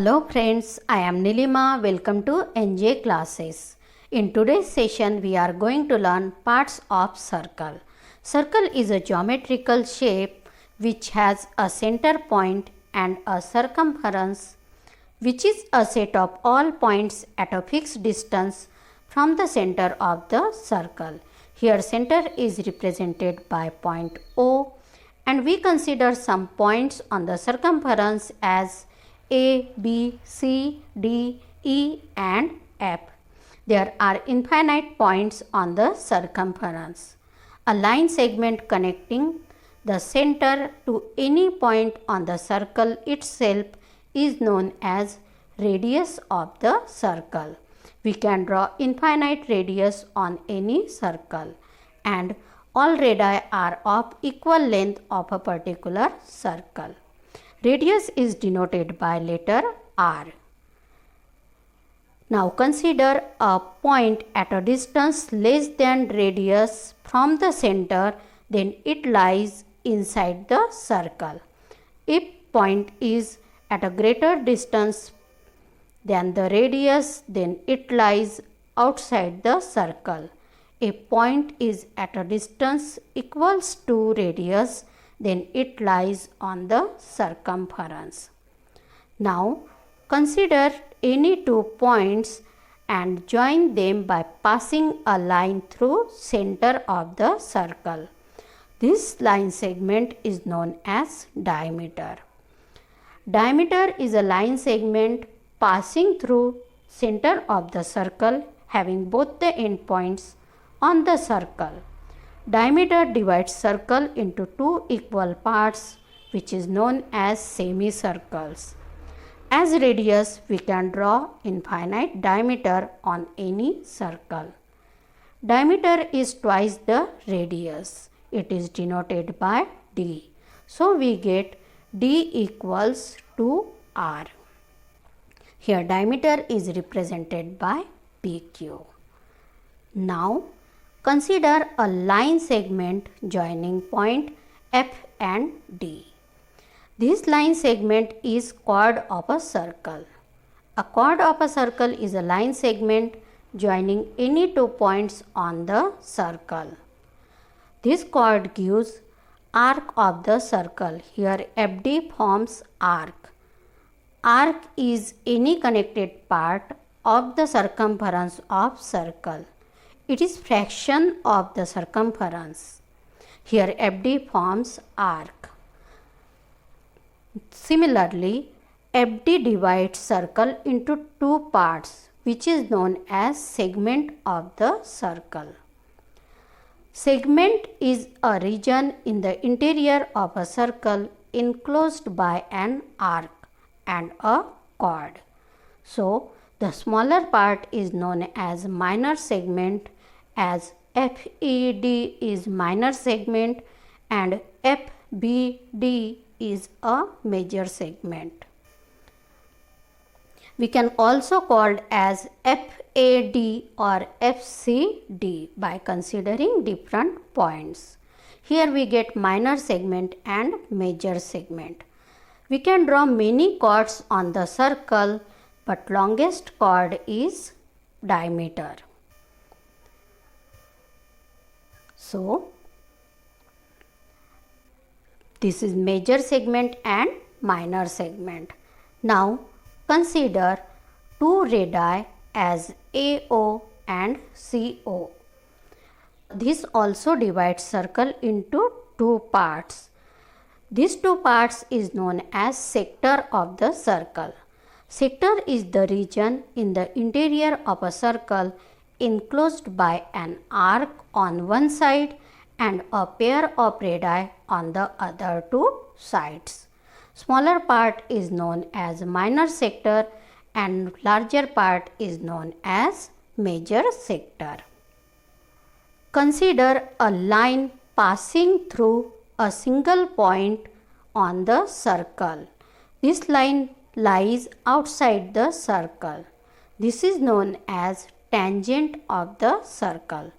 Hello friends, I am Nilima. Welcome to NJ classes. In today's session, we are going to learn parts of circle. Circle is a geometrical shape which has a center point and a circumference, which is a set of all points at a fixed distance from the center of the circle. Here center is represented by point O, and we consider some points on the circumference as A, B, C, D, E and F. There are infinite points on the circumference. A line segment connecting the center to any point on the circle itself is known as radius of the circle. We can draw infinite radius on any circle, and all radii are of equal length of a particular circle. Radius is denoted by letter R. Now consider a point at a distance less than radius from the center, then it lies inside the circle. If point is at a greater distance than the radius, then it lies outside the circle. If point is at a distance equals to radius, then it lies on the circumference. Now consider any two points and join them by passing a line through center of the circle. This line segment is known as diameter. Diameter is a line segment passing through center of the circle having both the endpoints on the circle. Diameter divides circle into two equal parts, which is known as semicircles. As radius, we can draw infinite diameter on any circle. Diameter is twice the radius. It is denoted by D. So we get D equals to R. Here diameter is represented by PQ. Now consider a line segment joining point F and D. This line segment is chord of a circle. A chord of a circle is a line segment joining any two points on the circle. This chord gives arc of the circle. Here FD forms arc. Arc is any connected part of the circumference of circle. It is fraction of the circumference. Here FD forms arc. Similarly, FD divides circle into two parts, which is known as segment of the circle. Segment is a region in the interior of a circle enclosed by an arc and a chord. So, the smaller part is known as minor segment, as FED is minor segment and FBD is a major segment. We can also call as FAD or FCD by considering different points. Here we get minor segment and major segment. We can draw many chords on the circle, but longest chord is diameter. So this is major segment and minor segment. Now consider two radii as AO and CO. This also divides circle into two parts. These two parts is known as sector of the circle. Sector is the region in the interior of a circle enclosed by an arc on one side and a pair of radii on the other two sides. Smaller part is known as minor sector and larger part is known as major sector. Consider a line passing through a single point on the circle. This line lies outside the circle. This is known as tangent of the circle.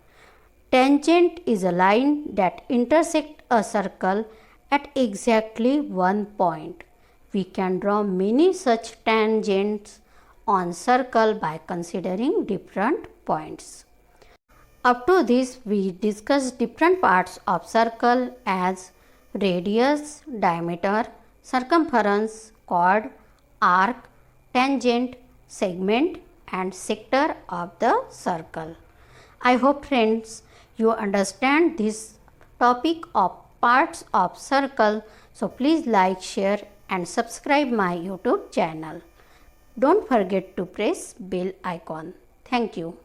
Tangent is a line that intersects a circle at exactly one point. We can draw many such tangents on circle by considering different points. Up to this, we discussed different parts of circle as radius, diameter, circumference, chord, arc, tangent, segment and sector of the circle. I hope friends you understand this topic of parts of circle. So please like, share and subscribe my YouTube channel. Don't forget to press bell icon. Thank you.